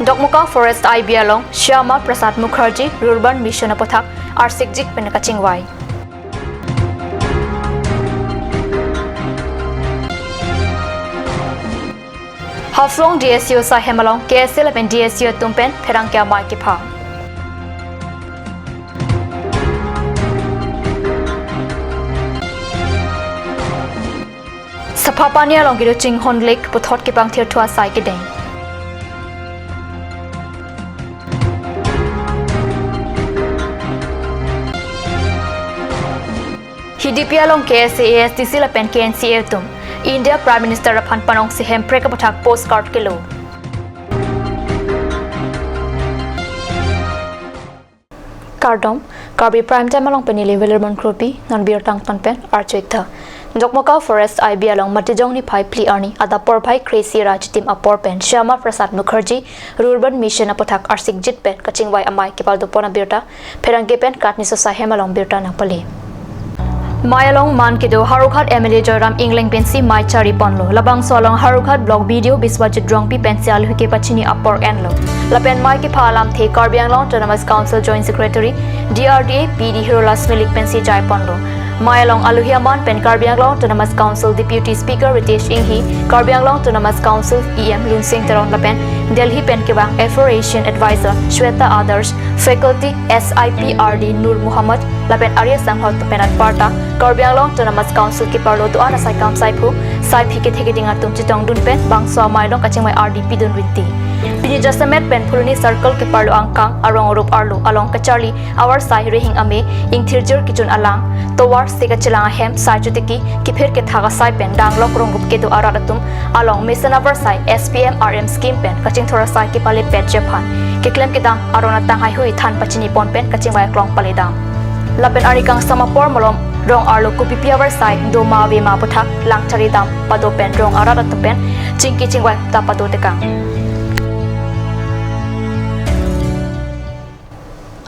Dokmuka Forest IB along Shyama Prasad Mookerjee Rural Mission Apothak Arsikjik Penakachingwai. Haflong DSU sa Hemalong KSL and DSU Tumpen Perangkya Maikipa. Sa Papania along Giduching Honlik Puthot Kipang Tir Tua Sai Gideng. HDP along KSA ASTC lapen KNCA tum India Prime Minister Raphan Panong si Hempre kapathak postcard kilo. Kardom Karbi Prime Time along penili Willerman Karbi non beer tang pen architect. Dokmoka Forest IB along Matijong ni Pai Pli Arni ada Porpai Crazy Raj Team Apor Pen Shyama Prasad Mookerjee Rural Mission Apothak Arsikjit Pen Kachingwai Amai Kipaldo Pona Birta Perangge Pen Katni Sosahem along Birta Napali. Mayalong man kido Harukhat MLA Joram Ingling pensi Mai Chari Ponlo Labang Solong Harukhat blog video Biswajit Drongpi pensial Huke Pachini Apor Enlo Lapen Mai ki Phalam The Karbi Anglong Autonomous Council Joint Secretary DRDA PD Hirolas Milik pensi Jai Ponlo Mayalong Aluhiaman Pen Karbi Anglong Autonomous Council Deputy Speaker Ritesh Inghi Karbi Anglong Autonomous Council EM Lunsing Teron Lapen Delhi Pen Kibang Afforation Advisor Shweta Adarsh Faculty SIPRD Nur Muhammad Lapen Arya Sanghot Penat Parta Karbi Anglong Autonomous Council ki Parlo to ana sai kam sai phu sai phike theke dinga tum chitong dun pen bangso mailong kachingmai RDP dun winti Pini Jasamet Pen Puluni Circle ki Parlo angkang arong rup arlo along kachali our sai rehing ame ing thirjur kichun alang towar sega chilang hem sai jutiki ki phir ke thaga sai pen danglok rong rup ke do araratum along mission over sai SPM RM scheme pen kaching thora sai ki pale pet japan ki klem ke dang arona tang hai hui than pachini pon pen kachingmai klong pale dang Lapen arikang samapor molom rong arlo kupi piawar sai do ma we ma puthak lang chari dam pado pen rong ararat pen chingki chingwai ta pado tekang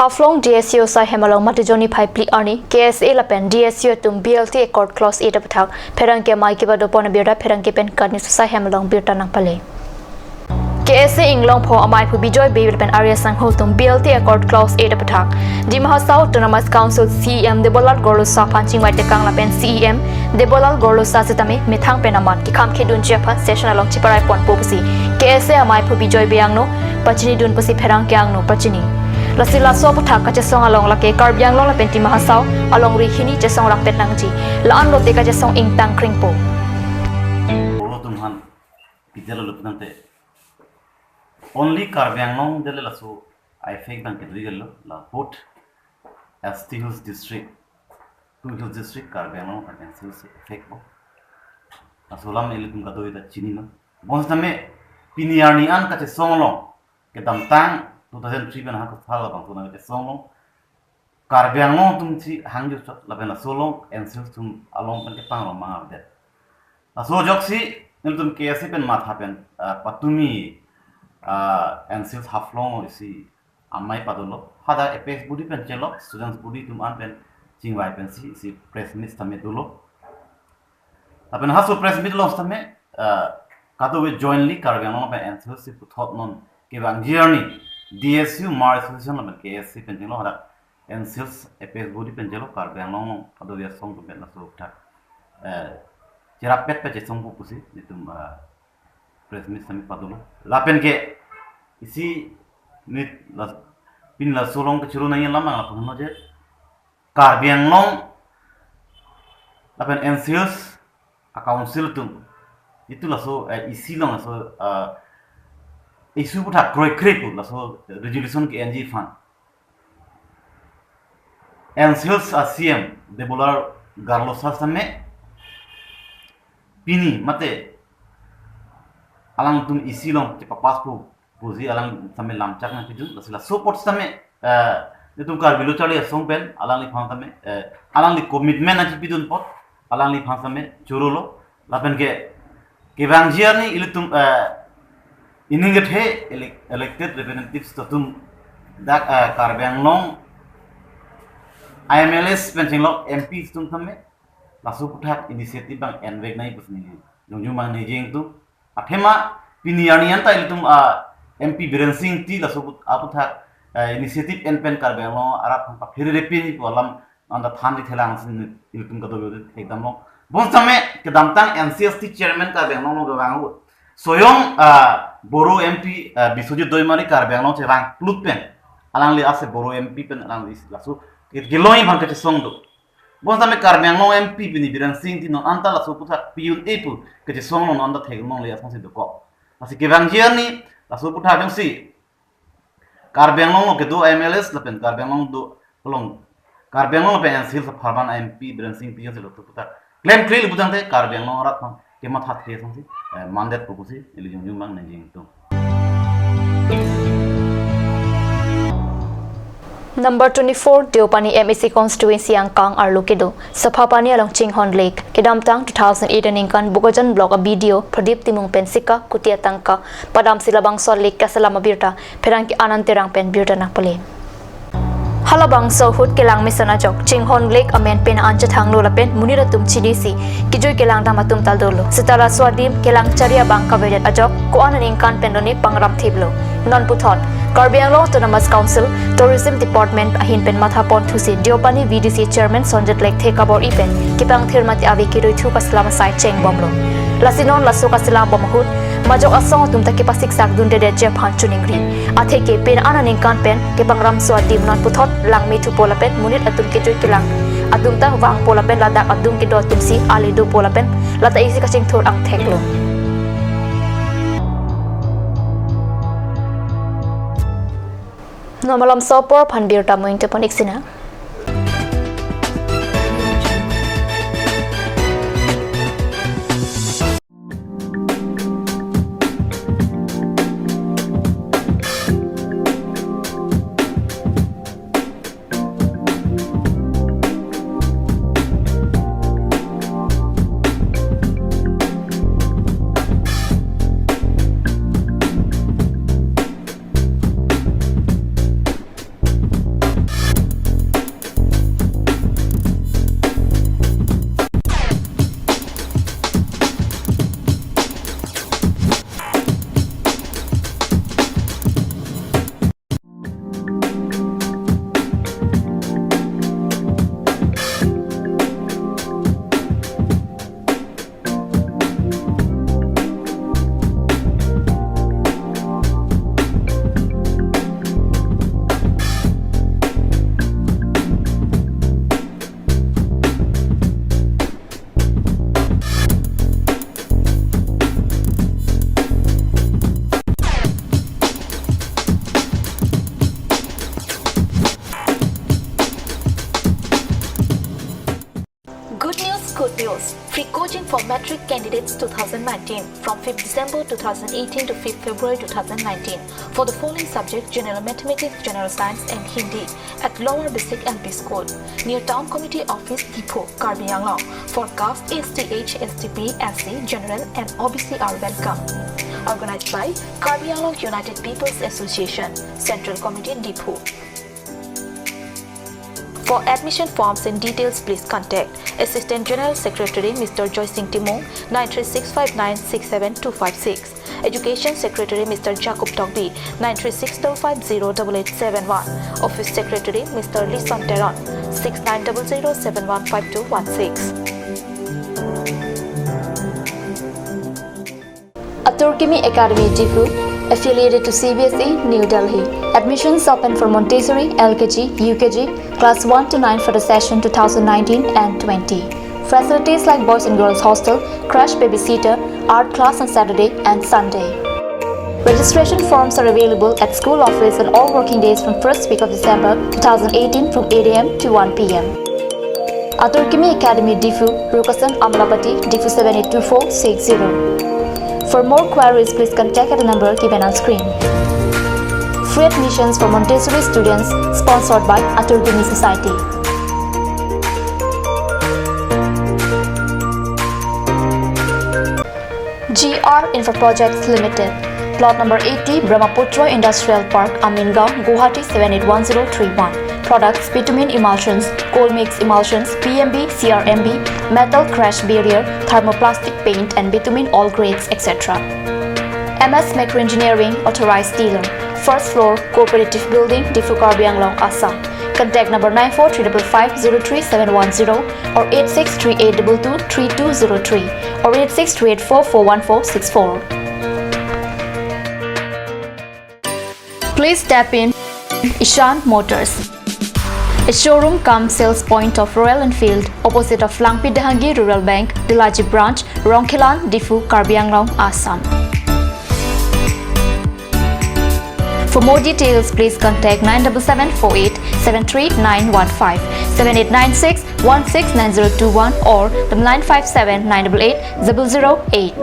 Haflong DSU sai Hemalong Matijoni Pai Pli Arni KSA lapen DSU tum BLT Accord Clause 8 puthak Perangke mai ki bado pon birda Perangke pen kadni sai Hemalong birta nang pale KSA Inglong Pho Amai Phu Bijoy Baby Pen Arya Sangho tum BLT Accord Clause 8 Pathak Dimha South Autonomous Council CEM Debolal Gorlo Sa Panching Wai Tekang Lapen CEM Debolal Gorlo Sa Sitame Mithang Penaman ki kham khedun chepa session along chiparai pon popusi KSA Amai Phu Bijoy Beangno Pachini dun pasi Pherang Kyangno Pachini Lasila so pathak ka chesong along lake Karbi Anglong Lapen Timha South along ri hini chesong rakpet nangji laan lote ka chesong ingtang kringpo Tumhan Pitelo Lupnante Only Karbi Anglong dele laso I fake bank legal la port as Hills district two Hills district Karbi Anglong and Hills fake bo asolam elitum ka doida chini no bonstame piniarni an ka che songlong ke dam tang 2003 ben ha ka thala bang tuna ke songlong Karbi Anglong tum chi hangju chot la ben solong and Hills tum along kan ke pang ma de aso joksi niltum ke asi pen ma thapen patumi and since Haflong isi amai padolo hada apex budi pen chelo students budi tum an pen chingwai pen si press meet tame dulo apen haso press meet los tame kado we jointly Karbi Anglong pen and si puthot non ke bang journey DSU mar association la KSC pen chelo hada and since apex budi pen chelo Karbi Anglong kado we song tum pen la so tha jerapet pe song bu pusi nitum press meet tame padolo lapen ke isi nit la pin la solong ke churu nai lama la pun je Karbi Anglong lapen NCS a council tum itu la so isi long la so isu putak kroi krepu la so resolution ke NG fund NCS a CM de bolar garlo sa same pini mate alang tum isi long ke papas pu puji alang same lamchak na kidu lasila support same tum Karbi lo chali song pen alang li phang same alang li commitment na pidun pot alang li phang same churulo lapen ke bang ni ilutum ininget he elected representatives to tum dak Karbi Anglong IMLS penting lo MP tum same lasu puthak initiative bang envek nai pusni jungjung bang ni jeng tu athema piniarnian ta ilutum MP Biren Singh ti la subut aputha initiative en pen Karbi Anglong arap pa phiri repi ko lam anda than di thelang sin iltum ka do ekdam lo bon same ke damtang NCST chairman Karbi Anglong lo gawang soyong Boro MP Bisujit Doimari Karbi Anglong chewang plut pen alang li ase Boro MP pen alang li lasu giloi bang ke song do bon same Karbi Anglong MP bini Biren Singh ti non anta lasu putha piun epu ke song lo anda theg mong li asong si do ko asi ke bang ni lasu putha jong si Karbi Anglong lo ke do MLS la pen Karbi Anglong do long Karbi Anglong pen sil sa pharban MP Biren Singh ti yo to putha claim trail butang te Karbi Anglong rat ke ma that the song si mandat ko si ili jong mang na jing to Number 24 Deopani MEC constituency ang Kang Arlukido Saphapani along Chinghon Lake Kidamtang 2008 ningkan Bugajan block a video Pradip Timung Pensika Kutia Tangka Padam Silabang Sol Lake Kasalama Birta Perangki Anantirang Pen Birta Nakpali Halabang so hut kelang misana jok Chinghon Lake amen pen anchat hang lola pen munira tum chidisi kijoy kelang damatum taldolo setara swadim kelang charia bang kavedet ajok ko ananing kan pendoni pangram thiblo non puthon Karbi Anglong Autonomous Council Tourism Department ahin pen matha pon thusi Deopani VDC Chairman Sonjat Lake Thekabor ipen kipang thirmati avi kiroi thu kaslama sai cheng bomlo lasinon lasu kasila bomahut majok asong tum takipasik sak dunde de jep han chuningri atheke pen ananing kan pen kipang ram swadim non puthot lang mi thu pola pen munit atum kijoy kelang adum ta wang pola pen ladak adum ki do tumsi ali do pola pen lata isi kasing thur ang theklo Nomalam sopor panbir tamuing tepon iksina Good news! Free coaching for matric candidates 2019 from 5th December 2018 to 5th February 2019 for the following subjects: General Mathematics, General Science and Hindi at Lower Basic LP School near Town Committee Office, Depot, Karbi Anglong. For caste, STH, STP, SC, General and OBC are welcome. Organized by Karbi Anglong United People's Association, Central Committee, Depot. For admission forms and details, please contact Assistant General Secretary Mr. Joy Singh Timong 936596726, Education Secretary Mr. Jacob Togbi 936508871, Office Secretary Mr. Lee Sonteron 6900715216. Aturkimi Academy Jifu, affiliated to CBSE, New Delhi. Admissions open for Montessori, LKG, UKG, class 1 to 9 for the session 2019 and 20. Facilities like boys and girls hostel, crash babysitter, art class on Saturday and Sunday. Registration forms are available at school office on all working days from first week of December 2018 from 8 a.m. to 1 p.m. Aturkimi Academy Difu, Rukasan Amlapati, Difu 782460. For more queries, please contact at the number given on screen. Free admissions for Montessori students sponsored by Aturkimi Society. GR Infra Projects Limited. Plot number 80, Brahmaputra Industrial Park, Amingaon, Guwahati 781031. Products: bitumen emulsions, coal mix emulsions, PMB, CRMB, metal crash barrier, thermoplastic paint and bitumen all grades, etc. MS Macro Engineering Authorized Dealer, First Floor, Cooperative Building, Difu Karbi Anglong, Assam. Contact number 9435503710 or 8638223203 or 8628441464. Please tap in Ishan Motors. A showroom cum sales point of Royal Enfield opposite of Langpi Dahangi Rural Bank, Dilaji Branch, Rongkhelan, Difu, Karbi Anglong, Assam. For more details, please contact 97748 73915, 7896 169021 or 957 988 008.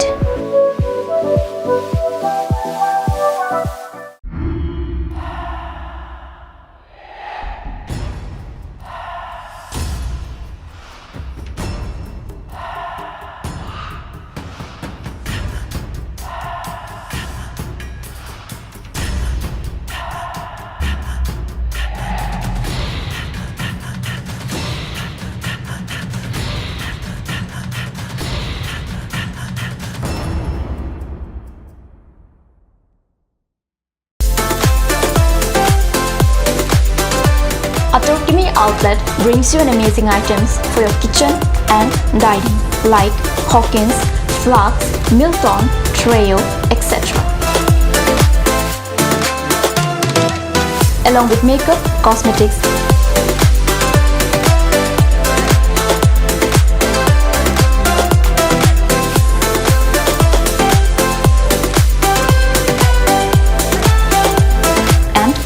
Atorkimi Outlet brings you an amazing items for your kitchen and dining like Hawkins, Flax, Milton, Treo, etc. Along with makeup, cosmetics,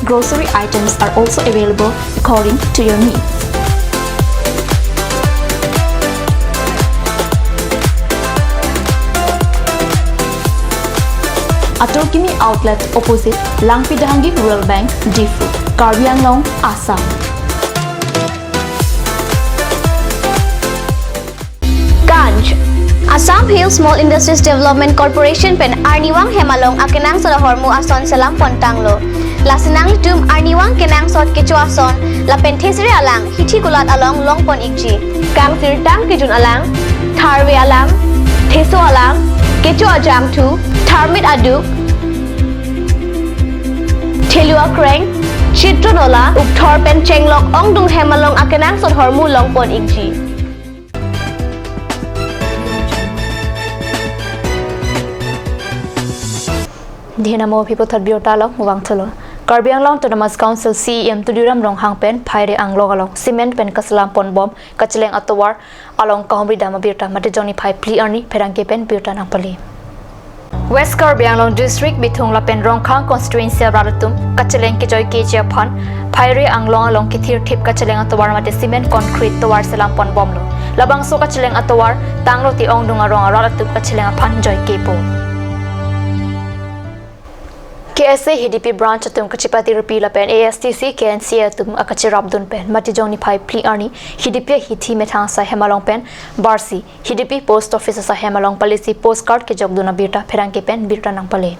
grocery items are also available according to your needs. Atorkimi Outlet opposite Langpi Dahangi Rural Bank, Difu, Karbi Anglong, Assam. Ganj Assam Hills Small Industries Development Corporation pen Arniwang Hemalong akenang sa hormu ason selam pontanglo. Lasinang litum Arniwang kenang sot kecuason la pentesiri alang hiti gulat along longpon ikji. Kang sirtang kijun alang, tharwe alang, teso alang, kecu ajam tu, tharmit aduk, telua kreng, chitronola, ukthor pen chenglok ongdung hemalong akenang sot hormu longpon ikji. Dinamo people thad biotalo wang thalo. Karbi Anglong Autonomous Council CEM Tudiram Rong Hangpen Phaire Anglong along cement pen kasalam pon bom kacheleng atowar along kahomri dama birta matejoni phai pli arni pherangke pen birta nangpali. West Karbi Anglong District Bithung Lapen Rongkhang Constituency Raratum kacheleng kijoy kejia phan Phaire Anglong along kithir thip kacheleng atowar mate cement concrete towar selam pon bom lo labang so kacheleng atowar tanglo ti ongdung arong raratum kacheleng phan joy kepo. KSA HDP branch atum kachipati rupi lapen ASTC KNC atum akachirabdun pen matijong ni phai pli arni HDP hithi methang sa hemalong pen barsi HDP post office sa hemalong policy postcard ke jogduna birta pherangke pen birta nangpale.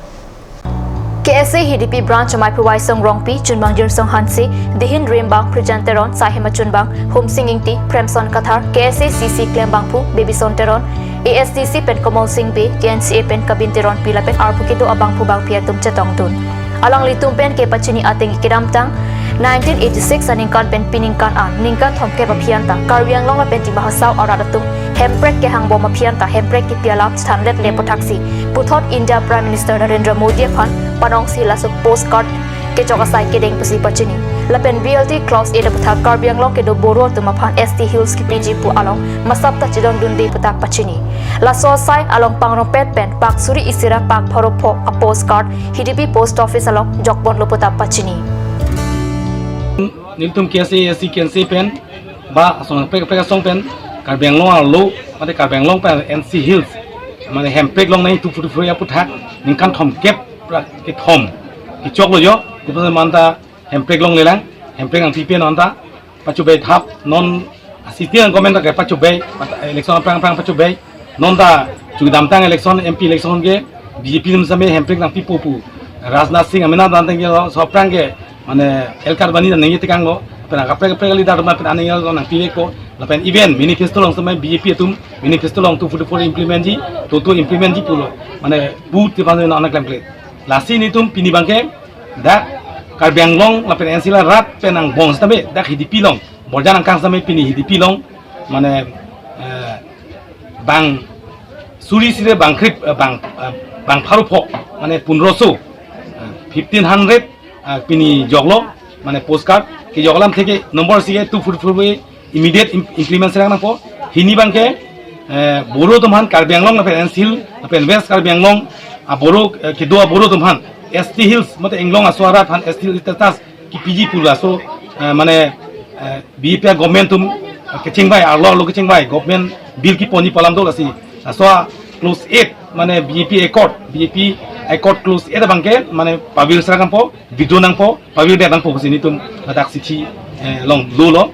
KSA HDP branch mai pruwaisong rongpi chunbang jirsong hansi dihin rembang presenteron sa hema chunbang home singing ti premson kathar KSA CC klembang pu baby sonteron ASTC pen komol sing be KNCA pen kabinteron pila pen arpukido abang pubang pia tum chetong tun alang litum pen ke pachini ateng ikidamtang 1986 aningkan pen piningkan an ningkan thomke papianta Karbi Anglong pen ti bahasaw aradatum hemprek ke hangbo mapianta hemprek ki pialap standlet lepo taxi puthot India Prime Minister Narendra Modi phan panong sila su postcard ke chokasai ke deng pasi pachini lapen BLT clause eda putha Karbi Anglong ke do boro tuma phan ST Hills ki PG pu along masapta chidong dundi putak pachini la so sai along pangrong pet pen pak suri isira pak phoro pho a postcard HDP post office along jokbon lo putak pachini Niltum KNC pen ba song peka song pen Karbi Anglong lo mate Karbi Anglong pen NC Hills mane hemprek long nai tu ya puthak ningkan thom kep ke thom ki chok lo yo tipe manta hemprek long lelang hemprek ang pipian anta pacu bay thap non asitian komen ta ke pacu bay election prang pacu bay non da chugdam tang election MP election ge BJP nim same hemprek nang pipopu Rajnath Singh amena danteng ge so prang ge mane elkar bani nang yete kanglo pena kapre kapre gali dar ma pena nang nang pilek ko lapen event manifesto long samai BJP tum manifesto long 244 implement ji to implement ji pulo mane boot ti panjang anak template lasi ni tum pini bangke dak Karbi Anglong lapen ensila rat penang bong stabe dak hidipi long borjan angkang samai pini hidipi long mane bang suri sire bang krip bang pharu phok mane 1500 1500 pini joglo mane postcard ki joglam theke number sige 244 immediate implement serang po hini bangke boro tumhan Karbi Anglong lapen ensil lapen west Karbi Anglong boro ke doa boro tumhan ST Hills mate Anglong aswara phan ST Hills tatas ki PG pula so mane BJP government tum keching bai arlo lo keching bai government bill ki poni palam do lasi aswa close 8 mane BJP accord close 8 bangke mane pavil serang po video nang po pavil de nang po sini tum dak sithi long lo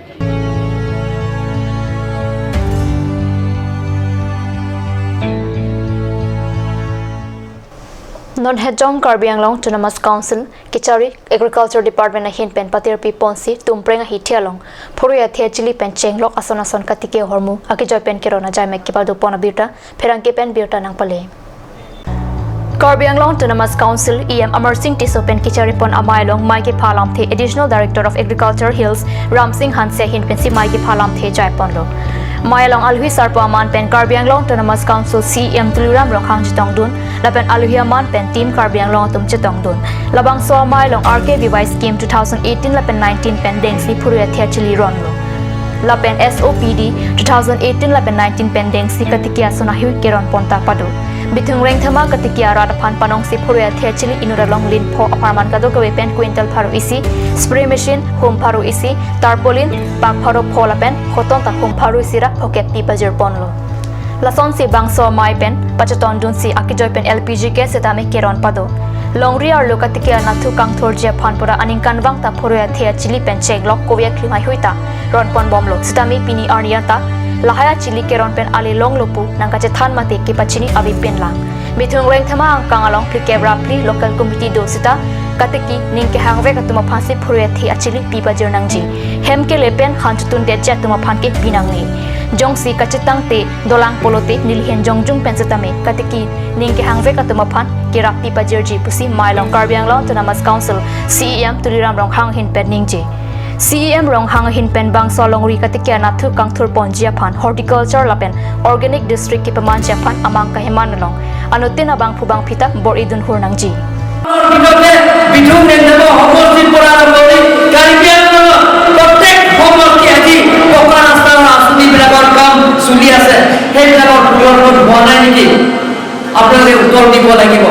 Non Hejong Karbi Anglong Autonomous Council Kichari Agriculture Department na hin pen patir pi ponsi tumprenga hithialong phuruya thia chili pen chenglok ason katike hormu akijoy pen kirona jai mek kipal do pona birta pherangke pen birta nang pale Karbi Anglong Autonomous Council EM Amar Singh Tiso pen kichari pon amailong Maiki Phalam the Additional Director of Agriculture Hills Ram Singh Hanse hin pen si Maiki Phalam the jai ponlo Mayalong alhui sarpo aman pen Karbi Anglong Autonomous Council CM Tuliram rong hang jitong dun lapen alhui aman pen team Karbi Anglong tum jitong dun labang so Mayalong RKVY scheme 2018 lapen 19 pen deng si phuruya thia chili ron lo lapen SOPD 2018 lapen 19 pen deng si katikia sona hui keron ponta padu bitung reng thama katikia rat phan panong si phuruya thia chili inuralong lin pho apartment kado kawe pen quintal pharu isi spray machine home pharu isi tarpaulin bang pharu phola pen khoton ta home pharu sira pocket pi bajer ponlo lason si bangso mai pen pachaton dun si akijoy pen LPG ke setame keron pado longri ar lokatikia nathu kangthor je phanpura aningkan wang ta phuruya thia chili pen cheglok kovya khlimai huita ron pon bomlo setame pini arniata lahaya chili keron pen ali long lopu nangkache than mate ki pachini abi pen lang bithung reng thama kangalong pli kebra pli local committee do sita kateki ningke hangve katuma phasi phuruya thi achili pi bajer nangji hemke lepen khanchutun de cha tuma phanke pinangni jongsi kachitang te dolang polote nilhen jongjung pen setame kateki ningke hangve katuma phan kira pi bajer ji pusi mailong Karbi Anglong Autonomous Council CEM Tuliram rong hang hin pen ningji CEM rong hang hin pen bang solong ri katikia nathu kangthur ponjia phan horticulture lapen organic district ki paman ja phan amang ka hemanalong anutin abang phubang phita bor idun hur nangji বিঠুং নেন্দব homework পড়ার পরে Karbi Anglong প্রত্যেক homework কি আজি পকা রাস্তা আসুনি বিলাকৰ কাম চলি আছে সেইবিলাকৰ পূৰণ হোৱা নাই নেকি আপোনালোকে উত্তৰ দিব লাগিব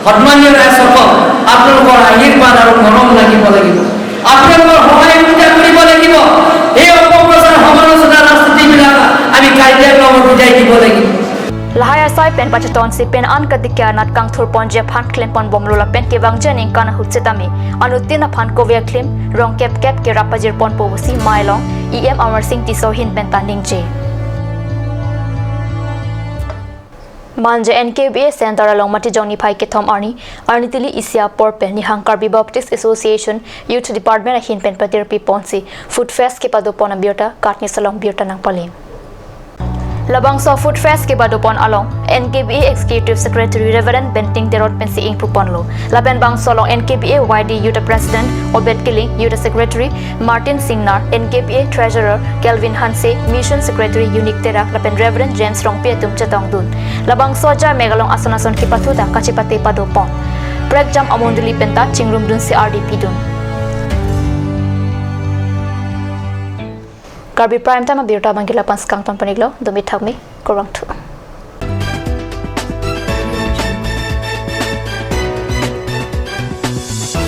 সন্মানীয় ৰাজসকল আপোনালোকৰ আশীৰ্বাদ আৰু মৰম লাগিব আপোনালোকৰ সহায়িতা কৰিব লাগিব এই অপপ্ৰচাৰ সমালোচনা ৰাজনীতিবিলাক আমি Karbi Anglong বুজাই দিব লাগিব lahaya sai pen pachaton si pen an katikia nat kangthur ponje phan klem pon bomlo la pen ke wangjen ing kana hutsetami anutina phan kovya klem rong kep ke rapajir pon pobusi mailong EM Amar Singh Tiso hin pen tanding je manje NKBA center along mati jongni phai ke thom arni tili isia por pen ni hang Karbi Baptist Association Youth Department hin pen patir pi ponsi food fest ke padu pona biota katni salong biota nang pale labang so food fest ke badopon along NKBA Executive Secretary Reverend Benting Derot Pensi ing puponlo laben bang solong NKBA YD Youth President Obed Killing Youth Secretary Martin Singnar NKBA Treasurer Kelvin Hanse Mission Secretary Unique Terak laben Reverend James Rongpie tum chatong dun labang soja megalong asonason ki pathuta kachipate padopon prek jam amonduli penta chingrum dun si RDP dun Karbi Prime Time Birta Bangila Panskang Panpaniglo Dumi Thagmi Korang Tu